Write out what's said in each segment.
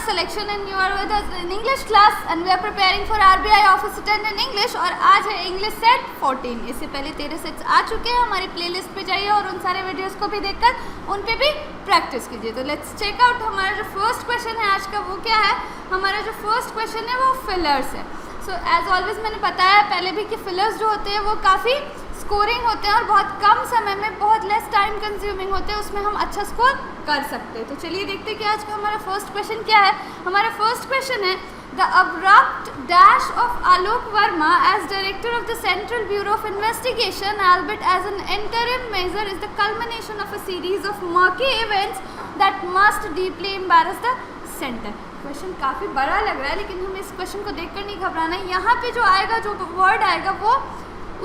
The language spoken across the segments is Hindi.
selection and you are with us in English class and we are preparing for RBI office attendant in English और आज है English set 14। इससे पहले 13 सेट्स आ चुके हैं। हमारी प्लेलिस्ट पे जाइए और उन सारे वीडियोस को भी देखकर उन पे भी प्रैक्टिस कीजिए। तो लेट्स चेक आउट हमारा जो फर्स्ट क्वेश्चन है आज का वो क्या है। हमारा जो फर्स्ट क्वेश्चन है वो फिलर्स है। सो एज ऑलवेज मैंने बताया पहले भी कि फिलर्स जो होते हैं वो काफ़ी स्कोरिंग होते हैं और बहुत कम समय में बहुत लेस टाइम कंज्यूमिंग होते हैं, उसमें हम अच्छा स्कोर कर सकते हैं। तो चलिए देखते हैं कि आज का हमारा फर्स्ट क्वेश्चन क्या है। हमारा फर्स्ट क्वेश्चन है the abrupt dash of Alok Verma as director of the Central Bureau of Investigation albeit as an interim measure is the culmination of a series of murky events that must deeply embarrass the center। Question काफ़ी बड़ा लग रहा है लेकिन हमें इस क्वेश्चन को देखकर नहीं घबराना है। यहाँ पे जो आएगा, जो वर्ड आएगा वो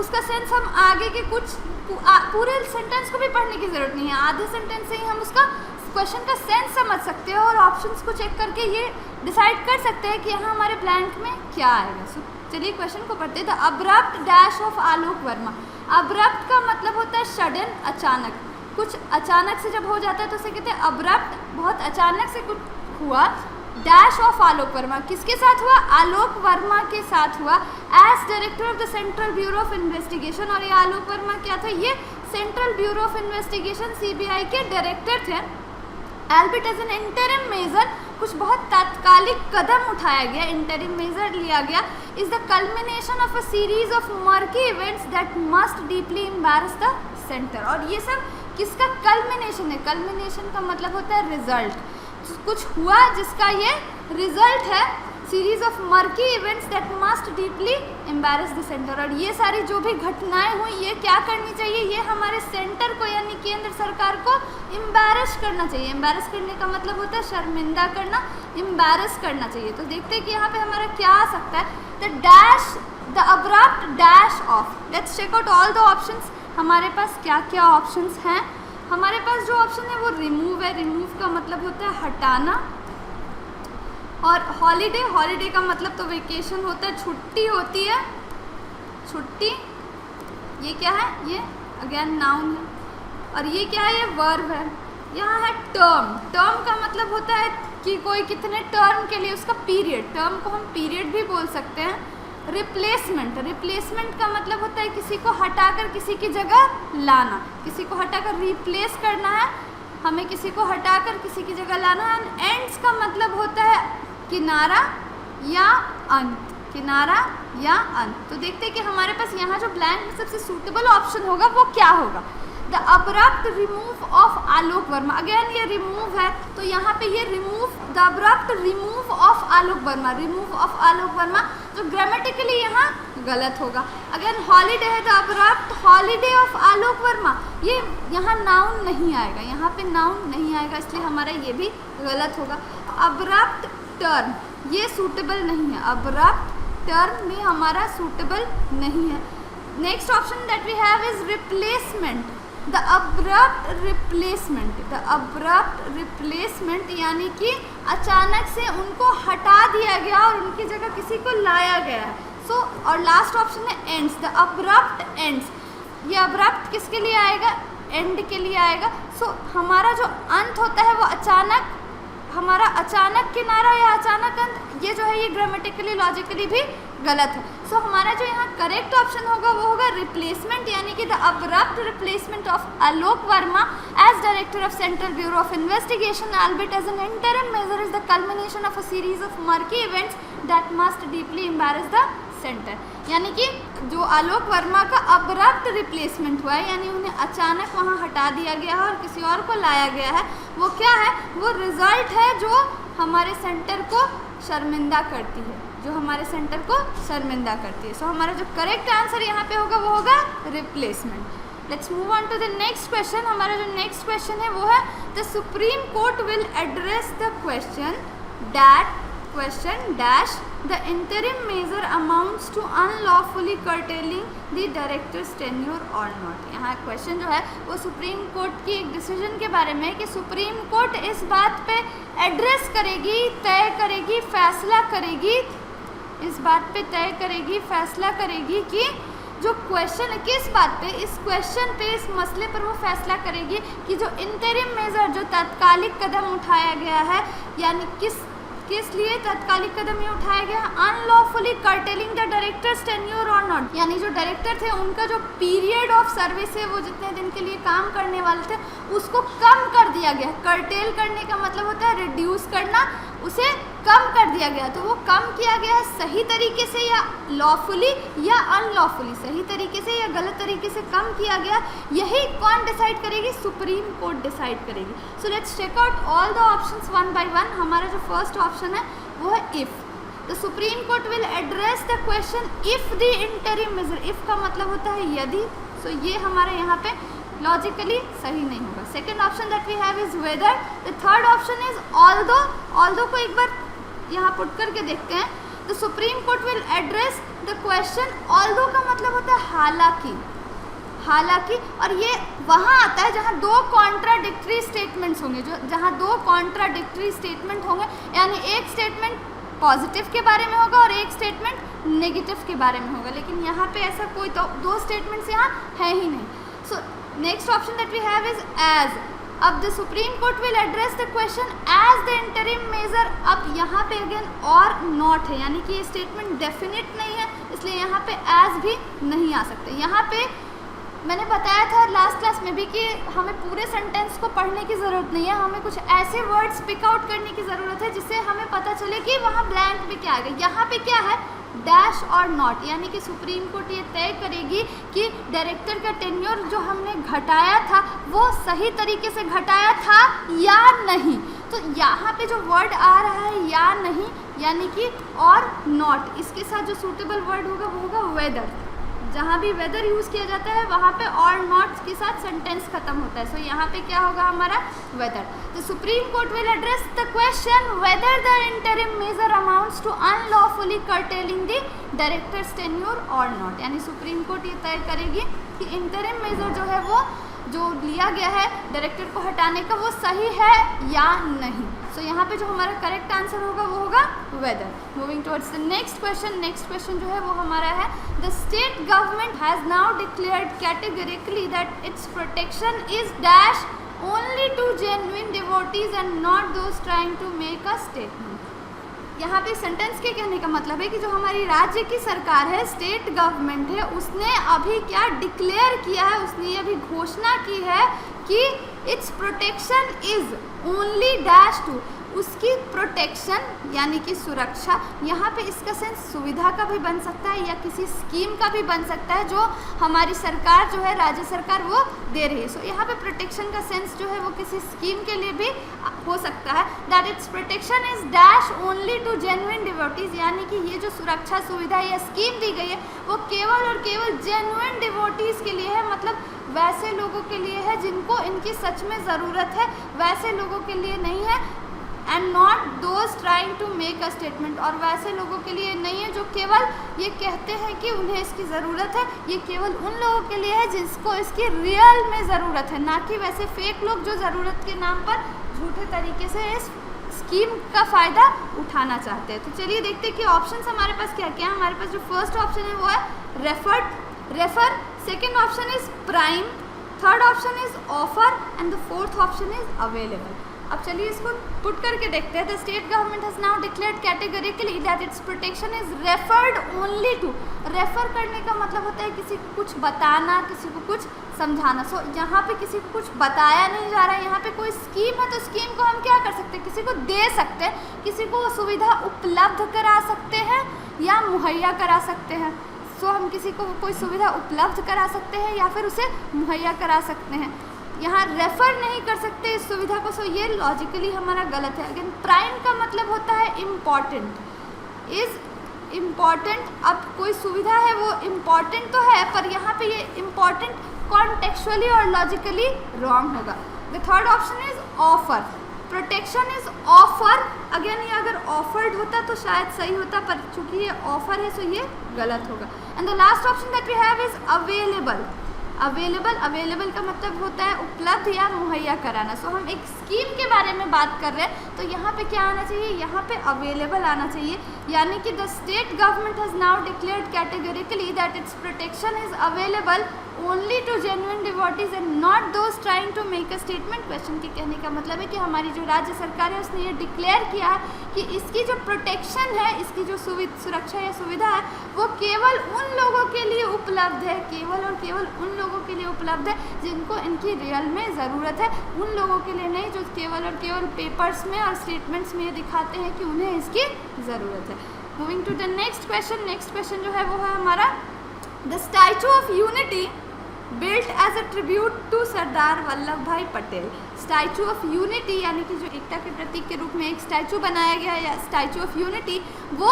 उसका सेंस हम आगे के कुछ पूरे सेंटेंस को भी पढ़ने की ज़रूरत नहीं है, आधे सेंटेंस से ही हम उसका क्वेश्चन का सेंस समझ सकते हैं और ऑप्शंस को चेक करके ये डिसाइड कर सकते हैं कि यहाँ हमारे ब्लैंक में क्या आएगा। सो चलिए क्वेश्चन को पढ़ते हैं। The abrupt dash of Alok Verma. Abrupt का मतलब होता है सडन, अचानक। कुछ अचानक से जब हो जाता है तो उसे कहते हैं अब्रप्ट, बहुत अचानक से कुछ हुआ। डैश ऑफ आलोक वर्मा किसके साथ हुआ? आलोक वर्मा के साथ हुआ as director of the Central Bureau of Investigation. और ये आलोक वर्मा क्या था? ये Central Bureau of Investigation CBI के डायरेक्टर थे। albeit as an interim measure, कुछ बहुत तात्कालिक कदम उठाया गया, इंटरिम मेजर लिया गया, is the culmination of a series of murky events that must deeply embarrass the centre. और ये सब किसका कल्मिनेशन है? कल्मिनेशन का मतलब होता है रिजल्ट। कुछ हुआ जिसका ये रिजल्ट है, series of murky events that must deeply embarrass the centre. और ये सारी जो भी घटनाएं हुई ये क्या करनी चाहिए? ये हमारे सेंटर को यानी केंद्र सरकार को एम्बैरस करना चाहिए। एम्बैरस करने का मतलब होता है शर्मिंदा करना, एम्बैरस करना चाहिए। तो देखते हैं कि यहाँ पे हमारा क्या आ सकता है। The dash, the abrupt dash of. Let's check out all the options. हमारे पास क्या क्या ऑप्शंस हैं? हमारे पास जो ऑप्शन है वो रिमूव है। रिमूव का मतलब होता है हटाना। और हॉलीडे, हॉलीडे का मतलब तो वेकेशन होता है, छुट्टी होती है, छुट्टी। ये क्या है? ये अगेन नाउन है। और ये क्या है? ये वर्ब है। यहाँ है टर्म। टर्म का मतलब होता है कि कोई कितने टर्म के लिए, उसका पीरियड। टर्म को हम पीरियड भी बोल सकते हैं। रिप्लेसमेंट, रिप्लेसमेंट का मतलब होता है किसी को हटाकर किसी की जगह लाना। किसी को हटाकर रिप्लेस करना है, हमें किसी को हटाकर किसी की जगह लाना है। एंड्स का मतलब होता है किनारा या अंत, किनारा या अंत। तो देखते हैं कि हमारे पास यहाँ जो ब्लैंक में सबसे सूटेबल ऑप्शन होगा वो क्या होगा। The abrupt remove of Alok Verma. Again ये रिमूव है तो यहाँ पे ये remove, the abrupt remove of Alok Verma, remove of Alok Verma, जो ग्रामेटिकली यहाँ गलत होगा। अगेन हॉलीडे है, the abrupt holiday of Alok Verma. ये यहाँ नाउन नहीं आएगा, यहाँ पे नाउन नहीं आएगा, इसलिए हमारा ये भी गलत होगा। अब्रप्ट टर्म, ये सूटेबल नहीं है। अब्रप्ट टर्म में हमारा सूटेबल नहीं है। Next option that we have is replacement. The abrupt replacement, the abrupt replacement यानी कि अचानक से उनको हटा दिया गया और उनकी जगह किसी को लाया गया है। सो और लास्ट ऑप्शन है एंड्स, द अब्रप्ट एंड्स। ये अब्रप्ट किसके लिए आएगा? एंड के लिए आएगा। सो हमारा जो अंत होता है वो अचानक, हमारा अचानक किनारा या अचानक अंत, ये जो है ये ग्रामेटिकली लॉजिकली भी गलत है। सो हमारा जो यहाँ करेक्ट ऑप्शन होगा वो होगा रिप्लेसमेंट, यानी कि the abrupt replacement of Alok Verma as director of Central Bureau of Investigation albeit as an interim measure is the culmination of a series of murky events that must deeply embarrass the center। यानी कि जो आलोक वर्मा का अब्रप्ट रिप्लेसमेंट हुआ है यानी उन्हें अचानक वहाँ हटा दिया गया है और किसी और को लाया गया है, वो क्या है? वो रिजल्ट है जो हमारे सेंटर को शर्मिंदा करती है, जो हमारे सेंटर को शर्मिंदा करती है। सो हमारा जो करेक्ट आंसर यहाँ पे होगा वो होगा replacement. Let's move on to the next question. हमारा जो नेक्स्ट क्वेश्चन है वो है the Supreme Court will address the question that question dash the interim measure amounts to unlawfully curtailing the director's tenure or not. यहाँ क्वेश्चन जो है वो सुप्रीम कोर्ट की एक डिसीजन के बारे में है कि सुप्रीम कोर्ट इस बात पे एड्रेस करेगी, तय करेगी, फैसला करेगी, इस बात पे तय करेगी, फैसला करेगी कि जो क्वेश्चन है किस बात पे, इस क्वेश्चन पे, इस मसले पर वो फैसला करेगी कि जो इंटरिम मेजर, जो तात्कालिक कदम उठाया गया है, यानी किस किस लिए तत्कालिक कदम ये उठाया गया? Unlawfully curtailing the director's tenure or not, यानी जो डायरेक्टर थे उनका जो पीरियड ऑफ सर्विस है, वो जितने दिन के लिए काम करने वाले थे उसको कम कर दिया गया। कर्टेल करने का मतलब होता है रिड्यूस करना, उसे कम कर दिया गया। तो वो कम किया गया है सही तरीके से या लॉफुली या अनलॉफुली, सही तरीके से या गलत तरीके से कम किया गया, यही कौन डिसाइड करेगी? सुप्रीम कोर्ट डिसाइड करेगी। So let's check out all the options one by one. हमारा जो फर्स्ट ऑप्शन है वो है if. The Supreme Court will address the question if the interim measure, if का मतलब होता है यदि। सो ये हमारा यहाँ पे लॉजिकली सही नहीं होगा। Second option that we have is whether. The third option is although. Although को एक बार यहाँ पुट करके देखते हैं। The Supreme Court will address the question, although का मतलब होता है हालांकि, हालांकि, और ये वहाँ आता है जहाँ दो कॉन्ट्राडिक्टरी स्टेटमेंट्स होंगे, जो जहाँ दो कॉन्ट्राडिक्टरी स्टेटमेंट होंगे, यानी एक स्टेटमेंट पॉजिटिव के बारे में होगा और एक स्टेटमेंट नेगेटिव के बारे में होगा। लेकिन यहाँ पे ऐसा कोई तो दो स्टेटमेंट्स यहाँ है ही नहीं। So next option that we have is as. अब the Supreme Court will address the question as the interim measure. अब यहाँ पे अगेन और नॉट है, यानी कि ये स्टेटमेंट डेफिनेट नहीं है, इसलिए यहाँ पे एज भी नहीं आ सकते। यहाँ पे मैंने बताया था लास्ट क्लास में भी कि हमें पूरे सेंटेंस को पढ़ने की ज़रूरत नहीं है, हमें कुछ ऐसे वर्ड्स पिक आउट करने की ज़रूरत है जिससे हमें पता चले कि वहाँ ब्लैंक में क्या आएगा। यहाँ पे क्या है? डैश और नॉट, यानी कि सुप्रीम कोर्ट ये तय करेगी कि डायरेक्टर का टेन्योर जो हमने घटाया था वो सही तरीके से घटाया था या नहीं। तो यहाँ पे जो वर्ड आ रहा है या नहीं, यानी कि और नॉट, इसके साथ जो सूटेबल वर्ड होगा वो होगा वेदर। जहाँ भी वेदर यूज़ किया जाता है वहाँ पे और नॉट के साथ सेंटेंस खत्म होता है। सो यहाँ पे क्या होगा हमारा? Whether. The Supreme Court will address the question whether the interim measure amounts to unlawfully curtailing the director's tenure or not, यानी सुप्रीम कोर्ट ये तय करेगी कि इंटरिम मेजर जो है वो जो लिया गया है डायरेक्टर को हटाने का वो सही है या नहीं। सो यहाँ पे जो हमारा करेक्ट आंसर होगा वो होगा whether. Moving towards the next question. Next question जो है वो हमारा है the state government has now declared categorically that its protection is dash only to genuine devotees and not those trying to make a statement. यहाँ पे सेंटेंस के कहने का मतलब है कि जो हमारी राज्य की सरकार है, स्टेट गवर्नमेंट है, उसने अभी क्या डिक्लेयर किया है, उसने अभी घोषणा की है कि its protection is only dash to, उसकी प्रोटेक्शन यानी कि सुरक्षा। यहाँ पे इसका सेंस सुविधा का भी बन सकता है या किसी स्कीम का भी बन सकता है जो हमारी सरकार जो है, राज्य सरकार, वो दे रही है। सो यहाँ पे प्रोटेक्शन का सेंस जो है वो किसी स्कीम के लिए भी हो सकता है। That its protection is dash only to genuine devotees, यानी कि ये जो सुरक्षा सुविधा या स्कीम दी गई है वो केवल और केवल जेन्युइन डिवोटीज के लिए है, मतलब वैसे लोगों के लिए है जिनको इनकी सच में ज़रूरत है, वैसे लोगों के लिए नहीं है। And not those trying to make a statement, और वैसे लोगों के लिए नहीं है जो केवल ये कहते हैं कि उन्हें इसकी ज़रूरत है। ये केवल उन लोगों के लिए है जिसको इसकी रियल में ज़रूरत है, ना कि वैसे फेक लोग जो ज़रूरत के नाम पर झूठे तरीके से इस स्कीम का फ़ायदा उठाना चाहते हैं। तो चलिए देखते हैं कि ऑप्शंस हमारे पास क्या क्या है। हमारे पास जो फर्स्ट ऑप्शन है वो है refer, second option is prime, third option is offer and the fourth option is available. अब चलिए इसको पुट करके देखते हैं। The state government has now declared categorically that its protection is referred only to. Refer करने का मतलब होता है किसी को कुछ बताना, किसी को कुछ समझाना। सो यहाँ पे किसी को कुछ बताया नहीं जा रहा है, यहाँ पे कोई स्कीम है तो स्कीम को हम क्या कर सकते हैं? किसी को दे सकते हैं, किसी को सुविधा उपलब्ध करा सकते हैं या मुहैया करा सकते हैं। सो हम किसी को कोई सुविधा उपलब्ध करा सकते हैं या फिर उसे मुहैया करा सकते हैं। यहाँ रेफ़र नहीं कर सकते इस सुविधा को, सो ये लॉजिकली हमारा गलत है। अगेन प्राइम का मतलब होता है इम्पॉर्टेंट, इज़ इम्पॉर्टेंट। अब कोई सुविधा है वो इम्पॉर्टेंट तो है, पर यहाँ पे ये इम्पॉर्टेंट कॉन्टेक्चुअली और लॉजिकली रॉन्ग होगा। The third option is offer, protection is offer. Again ये अगर ऑफर्ड होता तो शायद सही होता, पर चूंकि ये ऑफर है सो ये गलत होगा। And the last option that we have is available. Available का मतलब होता है उपलब्ध या मुहैया कराना। सो हम एक स्कीम के बारे में बात कर रहे हैं तो यहाँ पे क्या आना चाहिए? यहाँ पे अवेलेबल आना चाहिए, यानी कि the state government has now declared categorically that its protection is available only to genuine devotees and not those trying to make a statement. Question के कहने का मतलब है कि हमारी जो राज्य सरकार है उसने ये डिक्लेयर किया है कि इसकी जो प्रोटेक्शन है, इसकी जो सुरक्षा या सुविधा है वो केवल उन लोगों के लिए उपलब्ध है, केवल और केवल उन लोगों के लिए उपलब्ध है जिनको इनकी रियल में ज़रूरत है, उन लोगों के लिए नहीं जो केवल और केवल पेपर्स में और स्टेटमेंट्स में ये दिखाते हैं कि उन्हें इसकी ज़रूरत है। Moving to the next question. Next question जो है वो है हमारा the Statue of Unity built as a tribute to Sardar Vallabh Bhai Patel. Statue of unity यानी कि जो एकता के प्रतीक के रूप में एक स्टैचू बनाया गया है या स्टैचू ऑफ यूनिटी, वो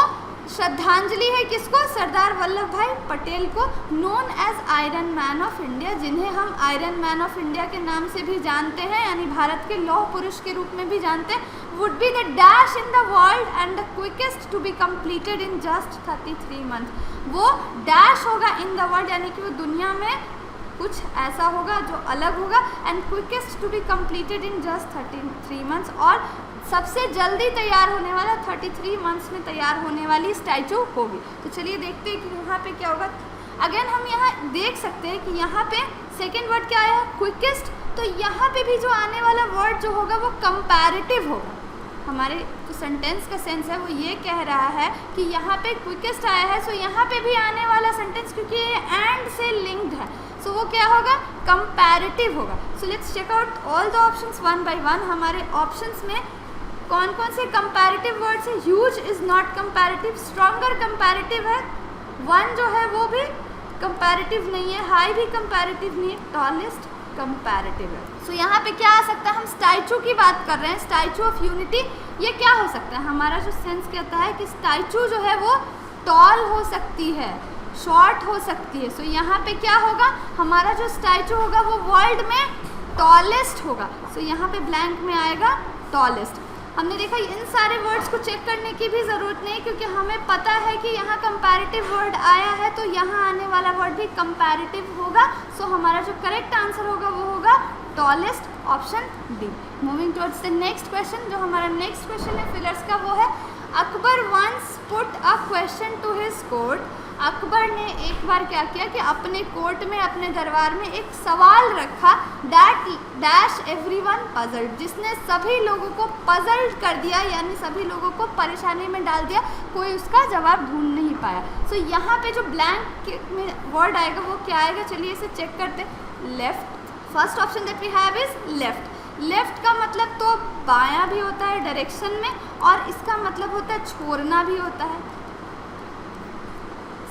श्रद्धांजलि है किसको? सरदार वल्लभ भाई पटेल को, known as Iron Man of India, जिन्हें हम आयरन मैन ऑफ इंडिया के नाम से भी जानते हैं, यानी भारत के लौह पुरुष के रूप में भी जानते हैं। Would be the dash in the world and the quickest to be completed in just 33 months. वो डैश होगा इन द वर्ल्ड यानी कि वो दुनिया में कुछ ऐसा होगा जो अलग होगा, and quickest to be completed in just 33 months, और सबसे जल्दी तैयार होने वाला 33 मंथ्स में तैयार होने वाली स्टैचू होगी। तो चलिए देखते हैं कि यहाँ पे क्या होगा। अगेन हम यहाँ देख सकते हैं कि यहाँ पे सेकेंड वर्ड क्या आया है? क्विकेस्ट। तो यहाँ पे भी जो आने वाला वर्ड जो होगा वो कंपैरेटिव होगा। हमारे जो सेंटेंस का सेंस है वो ये कह रहा है कि यहाँ पे क्विकेस्ट आया है, सो यहाँ पे भी आने वाला सेंटेंस क्योंकि ये एंड से लिंक्ड है, सो वो क्या होगा? कंपैरेटिव होगा। So let's check out all the options one by one. हमारे ऑप्शंस में कौन कौन से कंपैरेटिव वर्ड्स है? Huge is not comparative, stronger comparative है, वन जो है वो भी कंपैरेटिव नहीं है, हाई भी कंपैरेटिव नहीं है, टॉलेस्ट कंपैरेटिव है। सो यहाँ पे क्या आ सकता है? हम स्टैचू की बात कर रहे हैं, स्टैचू ऑफ यूनिटी। ये क्या हो सकता है? हमारा जो सेंस कहता है कि स्टैचू जो है वो टॉल हो सकती है, शॉर्ट हो सकती है। सो यहाँ पे क्या होगा? हमारा जो स्टैचू होगा वो वर्ल्ड में टॉलेस्ट होगा। सो यहाँ पे ब्लैंक में आएगा टॉलेस्ट। हमने देखा इन सारे वर्ड्स को चेक करने की भी ज़रूरत नहीं, क्योंकि हमें पता है कि यहाँ कंपैरेटिव वर्ड आया है तो यहाँ आने वाला वर्ड भी कंपैरेटिव होगा। सो हमारा जो करेक्ट आंसर होगा वो होगा tallest, option D. Moving towards the next question. जो हमारा नेक्स्ट क्वेश्चन है फिलर्स का वो है Akbar once put a question to his court. Akbar ने एक बार क्या किया कि अपने कोर्ट में, अपने दरबार में एक सवाल रखा, दैट डैश एवरीवन पजल्ड, जिसने सभी लोगों को पजल्ड कर दिया, यानी सभी लोगों को परेशानी में डाल दिया, कोई उसका जवाब ढूंढ नहीं पाया। सो यहाँ पे जो ब्लैंक में वर्ड आएगा वो क्या आएगा? चलिए इसे चेक करते हैं। Left, first option that we have is left. Left का मतलब तो बायां भी होता है डायरेक्शन में, और इसका मतलब होता है छोड़ना भी होता है।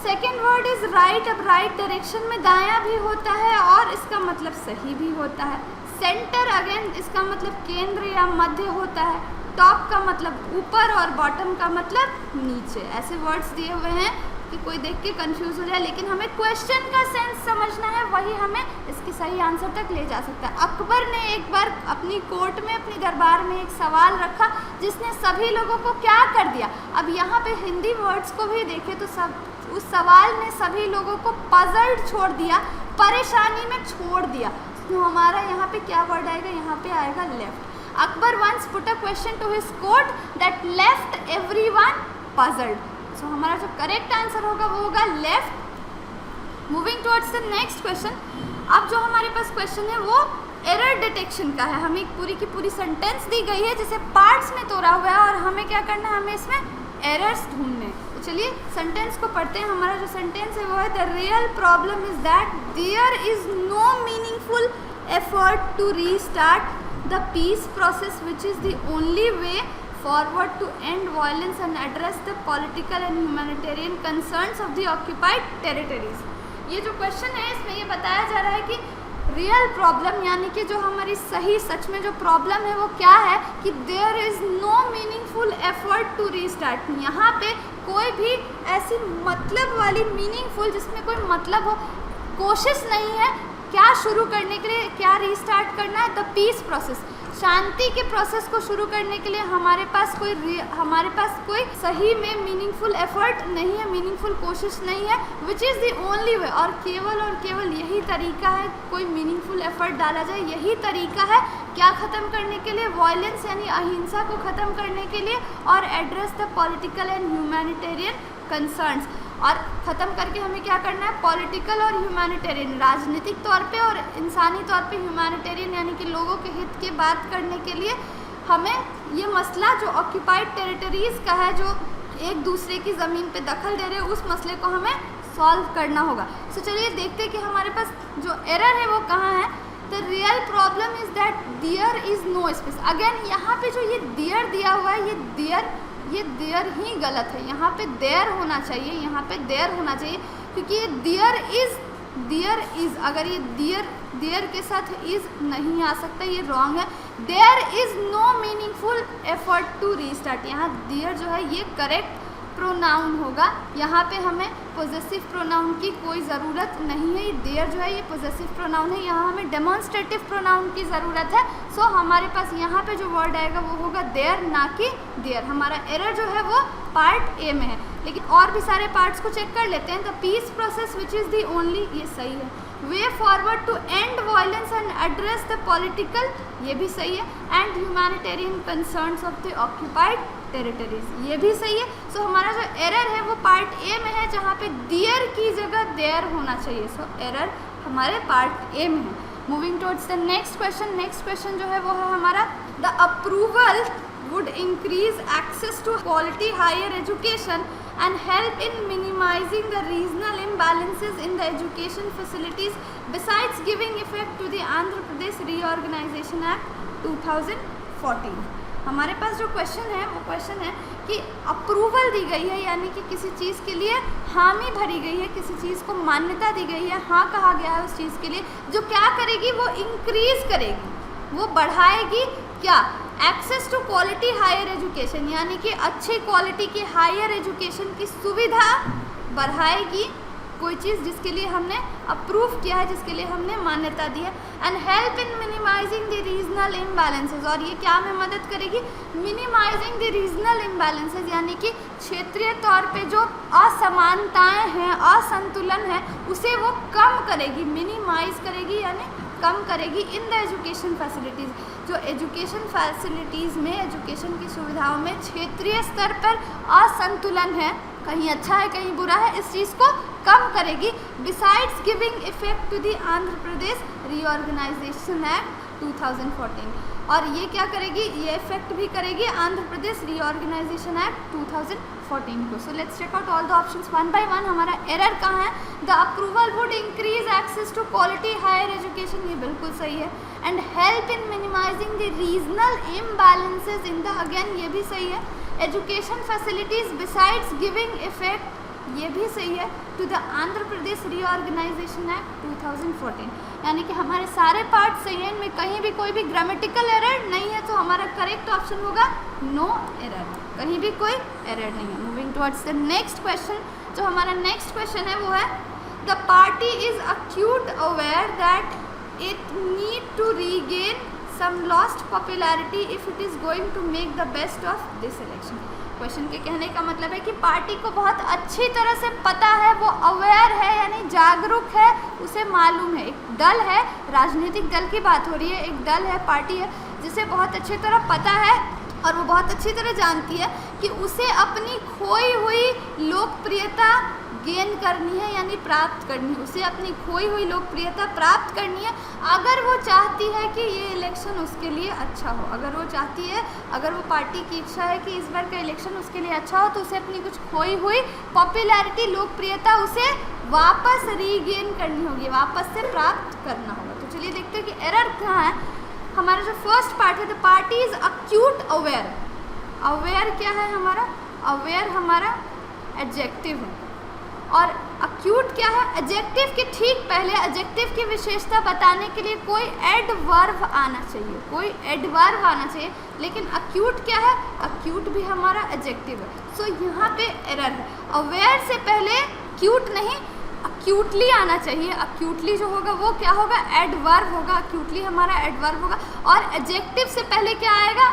Second word is right. अब राइट डायरेक्शन में दायां भी होता है और इसका मतलब सही भी होता है। सेंटर, अगेन इसका मतलब केंद्र या मध्य होता है। टॉप का मतलब ऊपर और बॉटम का मतलब नीचे। ऐसे वर्ड्स दिए हुए हैं कि कोई देख के कंफ्यूज हो जाए, लेकिन हमें क्वेश्चन का सेंस समझना है, वही हमें इसकी सही आंसर तक ले जा सकता है। अकबर ने एक बार अपनी कोर्ट में, अपनी दरबार में एक सवाल रखा जिसने सभी लोगों को क्या कर दिया। अब यहाँ पे हिंदी वर्ड्स को भी देखें तो सब उस सवाल ने सभी लोगों को पजल्ड छोड़ दिया, परेशानी में छोड़ दिया। तो हमारा यहाँ पे क्या वर्ड आएगा? यहाँ पे आएगा left. Akbar once put a question to his court that left everyone puzzled. So हमारा जो करेक्ट आंसर होगा वो होगा left. Moving towards the next question. अब जो हमारे पास क्वेश्चन है वो एरर डिटेक्शन का है। हमें पूरी की पूरी सेंटेंस दी गई है जिसे पार्ट्स में तोड़ा हुआ है और हमें क्या करना है? हमें इसमें एरर्स ढूंढने। तो चलिए सेंटेंस को पढ़ते हैं। हमारा जो सेंटेंस है वो है the real problem is that there is no meaningful effort to restart the peace process which is the only way forward to end violence and address the political and humanitarian concerns of the occupied territories। ये जो क्वेश्चन है इसमें ये बताया जा रहा है कि रियल प्रॉब्लम यानी कि जो हमारी सही सच में जो प्रॉब्लम है वो क्या है कि there is no meaningful effort to restart. यहाँ पे कोई भी ऐसी मतलब वाली मीनिंगफुल जिसमें कोई मतलब हो कोशिश नहीं है क्या शुरू करने के लिए, क्या रीस्टार्ट करना है? द पीस प्रोसेस, शांति के प्रोसेस को शुरू करने के लिए हमारे पास कोई सही में मीनिंगफुल एफर्ट नहीं है, मीनिंगफुल कोशिश नहीं है, विच इज़ द ओनली वे। और केवल यही तरीका है कोई मीनिंगफुल एफर्ट डाला जाए, यही तरीका है क्या ख़त्म करने के लिए? वायलेंस यानी अहिंसा को ख़त्म करने के लिए, और address the political and humanitarian concerns. और ख़त्म करके हमें क्या करना है, पॉलिटिकल और ह्यूमैनिटेरियन, राजनीतिक तौर पे और इंसानी तौर पे ह्यूमैनिटेरियन यानी कि लोगों के हित की बात करने के लिए हमें ये मसला जो ऑक्यूपाइड टेरिटरीज़ का है, जो एक दूसरे की ज़मीन पे दखल दे रहे हैं, उस मसले को हमें सॉल्व करना होगा। सो चलिए देखते हैं कि हमारे पास जो एरर है वो कहाँ है। The real problem is that there is no space. Again यहाँ पे जो ये देयर दिया हुआ है, ये देयर ही गलत है। यहाँ पे देयर होना चाहिए, यहाँ पे देयर होना चाहिए, क्योंकि ये देयर इज़ अगर ये देयर के साथ इज़ नहीं आ सकता, ये रॉन्ग है। There is no meaningful effort to restart. यहाँ देयर जो है ये करेक्ट प्रोनाउन होगा। यहाँ पे हमें पोजेसिव प्रोनाउन की कोई ज़रूरत नहीं है। देयर जो है ये पोजेसिव प्रोनाउन है, यहाँ हमें डेमोन्स्ट्रेटिव प्रोनाउन की ज़रूरत है। सो हमारे पास यहाँ पे जो वर्ड आएगा वो होगा देयर, ना कि देयर। हमारा एरर जो है वो पार्ट ए में है, लेकिन और भी सारे पार्ट्स को चेक कर लेते हैं। The peace process which is the only, ये सही है। Way forward to end violence and address the political, ये भी सही है। And humanitarian concerns of the occupied territories, ये भी सही है। सो हमारा जो एरर है वो पार्ट ए में है, जहाँ पे दियर की जगह देयर होना चाहिए। सो एरर हमारे पार्ट ए में है। Moving towards the next question. Next question जो है वो है हमारा, the approval would increase access to quality higher education and help in minimizing the regional imbalances in the education facilities besides giving effect to the Andhra Pradesh Reorganization Act 2014। हमारे पास जो क्वेश्चन है वो क्वेश्चन है कि अप्रूवल दी गई है, यानी कि किसी चीज़ के लिए हामी भरी गई है, किसी चीज़ को मान्यता दी गई है, हाँ कहा गया है उस चीज़ के लिए, जो क्या करेगी, वो इंक्रीज करेगी, वो बढ़ाएगी क्या, access to quality higher education, यानी कि अच्छी क्वालिटी की हायर एजुकेशन की सुविधा बढ़ाएगी कोई चीज़ जिसके लिए हमने अप्रूव किया है, जिसके लिए हमने मान्यता दी है। And help in minimising the regional imbalances, और ये क्या में मदद करेगी, मिनिमाइजिंग द रीजनल इम्बैलेंसेज, यानी कि क्षेत्रीय तौर पे जो असमानताएं हैं, असंतुलन है, उसे वो कम करेगी, मिनिमाइज करेगी यानी कम करेगी। इन द एजुकेशन फैसिलिटीज़, जो एजुकेशन फैसिलिटीज़ में, एजुकेशन की सुविधाओं में क्षेत्रीय स्तर पर असंतुलन है, कहीं अच्छा है कहीं बुरा है, इस चीज़ को कम करेगी। Besides giving effect to the Andhra Pradesh reorganisation act 2014, और ये क्या करेगी, ये इफेक्ट भी करेगी आंध्र प्रदेश रीऑर्गेनाइजेशन एक्ट 2014 को। So let's check out all the options one by one. हमारा एरर कहाँ है, the approval would increase access to quality higher education, ये बिल्कुल सही है। And help in minimising the regional imbalances in the, again ये भी सही है। Education facilities besides giving effect, ये भी सही है, to the Andhra Pradesh reorganisation act 2014, यानी कि हमारे सारे पार्ट सही हैं, इनमें कहीं भी कोई भी ग्रामेटिकल एरर नहीं है, तो हमारा करेक्ट ऑप्शन होगा नो एरर, कहीं भी कोई एरर नहीं है। Moving towards the next question. जो हमारा नेक्स्ट क्वेश्चन है वो है, the party is acute aware that it need to regain some lost popularity if it is going to make the best of this election। Question के कहने का मतलब है कि पार्टी को बहुत अच्छी तरह से पता है, वो अवेयर है यानी जागरूक है, उसे मालूम है, एक दल है, राजनीतिक दल की बात हो रही है, एक दल है, पार्टी है, जिसे बहुत अच्छी तरह पता है और वो बहुत अच्छी तरह जानती है कि उसे अपनी खोई हुई लोकप्रियता गेन करनी है यानी प्राप्त करनी है, उसे अपनी खोई हुई लोकप्रियता प्राप्त करनी है अगर वो चाहती है कि ये इलेक्शन उसके लिए अच्छा हो। अगर वो चाहती है, अगर वो पार्टी की इच्छा है कि इस बार का इलेक्शन उसके लिए अच्छा हो, तो उसे अपनी कुछ खोई हुई पॉपुलैरिटी, लोकप्रियता उसे वापस रीगेन करनी होगी, वापस से प्राप्त करना होगा। तो चलिए देखते हैं कि एरर कहाँ है। हमारा जो फर्स्ट पार्ट है, the party is acute aware. Aware क्या है हमारा, अवेयर हमारा एडजेक्टिव है, और अक्यूट क्या है, एडजेक्टिव के ठीक पहले एडजेक्टिव की विशेषता बताने के लिए कोई एडवर्ब आना चाहिए, कोई एडवर्ब आना चाहिए, लेकिन अक्यूट क्या है, अक्यूट भी हमारा एडजेक्टिव है। सो यहाँ पे एरर है, अवेयर से पहले क्यूट नहीं, अक्यूटली आना चाहिए। अक्यूटली जो होगा वो क्या होगा, एडवर्ब होगा, अक्यूटली हमारा एडवर्ब होगा, और एडजेक्टिव से पहले क्या आएगा,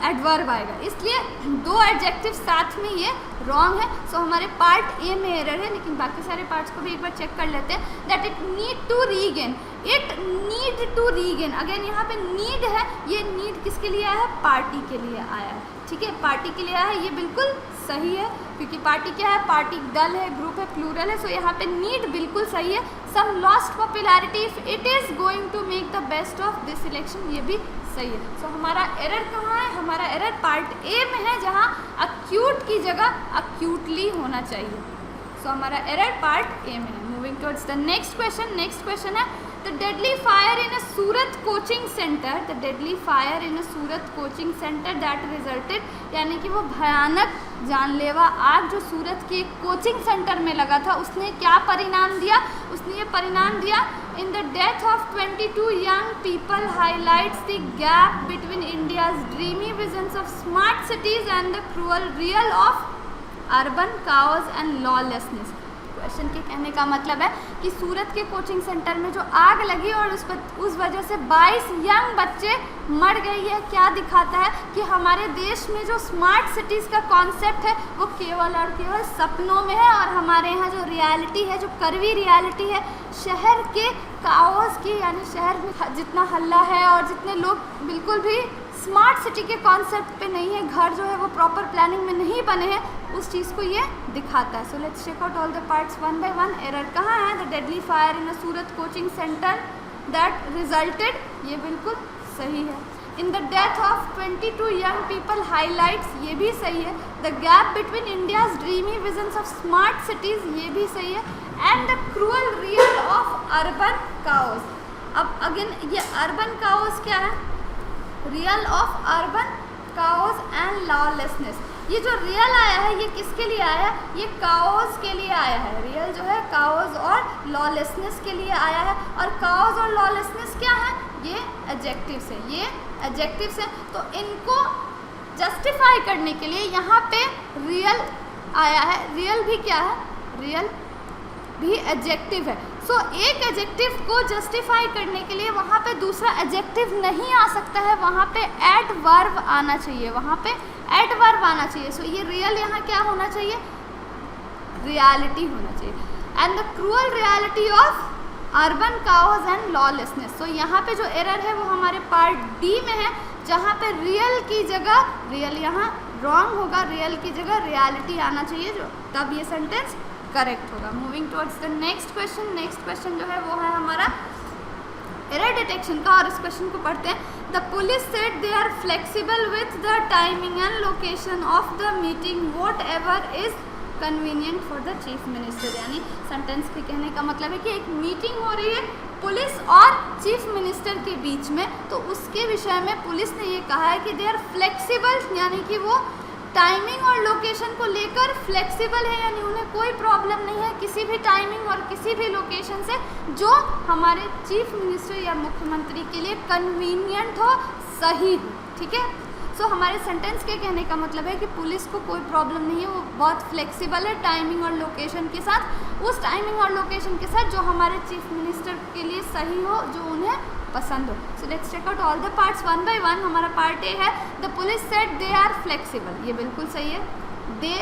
एडवर्ब आएगा, इसलिए दो एडजेक्टिव साथ में ये रॉन्ग है। सो हमारे पार्ट ए में एरर है, लेकिन बाकी सारे पार्ट्स को भी एक बार चेक कर लेते हैं। That it need to regain, it need to regain. Again यहाँ पे नीड है, ये नीड किसके लिए आया है? पार्टी के लिए आया है, ठीक है, पार्टी के लिए आया है, ये बिल्कुल सही है क्योंकि पार्टी क्या है? पार्टी दल है, ग्रुप है, प्लूरल है, सो यहाँ पे नीड बिल्कुल सही है। Some lost popularity if it is going to make the best of this election, ये भी सही है। सो हमारा एरर कहाँ है? हमारा एरर पार्ट ए में है जहाँ अक्यूट की जगह अक्यूटली होना चाहिए। सो हमारा एरर पार्ट ए में है। Moving towards the next question. Next question है the deadly fire in a Surat coaching centre, the deadly fire in a Surat coaching centre that resulted, यानी कि वो भयानक जानलेवा आग जो सूरत के कोचिंग सेंटर में लगा था, उसने क्या परिणाम दिया? उसने ये परिणाम दिया in the death of 22 young people highlights the gap between India's dreamy visions of smart cities and the cruel real of urban chaos and lawlessness. Question के कहने का मतलब है कि सूरत के कोचिंग सेंटर में जो आग लगी और उस वजह से 22 यंग बच्चे मर गए, यह क्या दिखाता है कि हमारे देश में जो स्मार्ट सिटीज़ का कॉन्सेप्ट है वो केवल और केवल सपनों में है, और हमारे यहाँ जो रियलिटी है, जो कड़वी रियलिटी है शहर के काओस की, यानी शहर में जितना हल्ला है और जितने लोग बिल्कुल भी स्मार्ट सिटी के कॉन्सेप्ट पे नहीं है, घर जो है वो प्रॉपर प्लानिंग में नहीं बने हैं, उस चीज़ को ये दिखाता है। So let's check out all the parts one by one. Error कहाँ है? The deadly fire in a Surat coaching centre that resulted, ये बिल्कुल सही है। In the death of 22 young people highlights, ये भी सही है। The gap between India's dreamy visions of smart cities, ये भी सही है। And the cruel real of urban chaos. अब अगेन ये अर्बन काओस क्या है? Real of urban chaos and lawlessness. ये जो रियल आया है ये किसके लिए आया है? ये काओस के लिए आया है। रियल जो है काओस और लॉलेसनेस के लिए आया है, और काओस और लॉलेसनेस क्या है? ये एडजेक्टिव्स है, ये एडजेक्टिव्स है। तो इनको जस्टिफाई करने के लिए यहाँ पे रियल आया है। रियल भी क्या है? रियल भी एडजेक्टिव है। सो एक एडजेक्टिव को जस्टिफाई करने के लिए वहाँ पे दूसरा एडजेक्टिव नहीं आ सकता है, वहाँ पे एडवर्ब आना चाहिए, वहाँ पे एडवर्ब आना चाहिए। सो ये रियल यहाँ क्या होना चाहिए? रियलिटी होना चाहिए। And the cruel reality of urban chaos and lawlessness. So यहाँ पे जो एरर है वो हमारे पार्ट डी में है, जहाँ पे रियल की जगह, रियल यहाँ रॉन्ग होगा, रियल की जगह रियलिटी आना चाहिए, जो तब ये सेंटेंस करेक्ट होगा। Moving towards the next question. Next question जो है वो है हमारा एरर डिटेक्शन का, और इस क्वेश्चन को पढ़ते हैं। The police said they are flexible with the timing and location of the meeting whatever is convenient for the chief minister. यानी सेंटेंस के कहने का मतलब है कि एक मीटिंग हो रही है पुलिस और चीफ मिनिस्टर के बीच में, तो उसके विषय में पुलिस ने ये कहा है कि दे आर फ्लेक्सिबल, यानी कि वो टाइमिंग और लोकेशन को लेकर फ्लेक्सिबल है, यानी उन्हें कोई प्रॉब्लम नहीं है किसी भी टाइमिंग और किसी भी लोकेशन से जो हमारे चीफ मिनिस्टर या मुख्यमंत्री के लिए कन्वीनियंट हो, सही हो, ठीक है। सो हमारे सेंटेंस के कहने का मतलब है कि पुलिस को कोई प्रॉब्लम नहीं है, वो बहुत फ्लेक्सिबल है टाइमिंग और लोकेशन के साथ, उस टाइमिंग और लोकेशन के साथ जो हमारे चीफ मिनिस्टर के लिए सही हो, जो उन्हें पसंद हो। So let's check out all the parts one by one. हमारा पार्ट ए है the police said they are flexible, ये बिल्कुल सही है। दे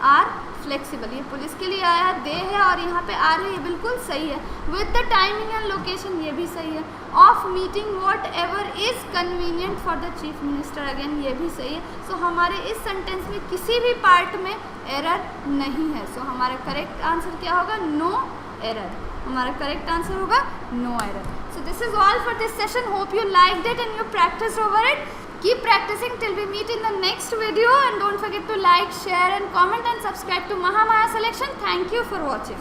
आर फ्लेक्सिबल, ये पुलिस के लिए आया है, दे है और यहाँ पे आर है, ये बिल्कुल सही है। With the timing and location, ये भी सही है। Of meeting whatever is convenient for the chief minister, again ये भी सही है। सो हमारे इस सेंटेंस में किसी भी पार्ट में एरर नहीं है। सो हमारा करेक्ट आंसर क्या होगा? No error. हमारा करेक्ट आंसर होगा no error. So this is all for this session. Hope you liked it and you practiced over it. Keep practicing till we meet in the next video, and don't forget to like, share and comment and subscribe to Mahamaya Selection. Thank you for watching.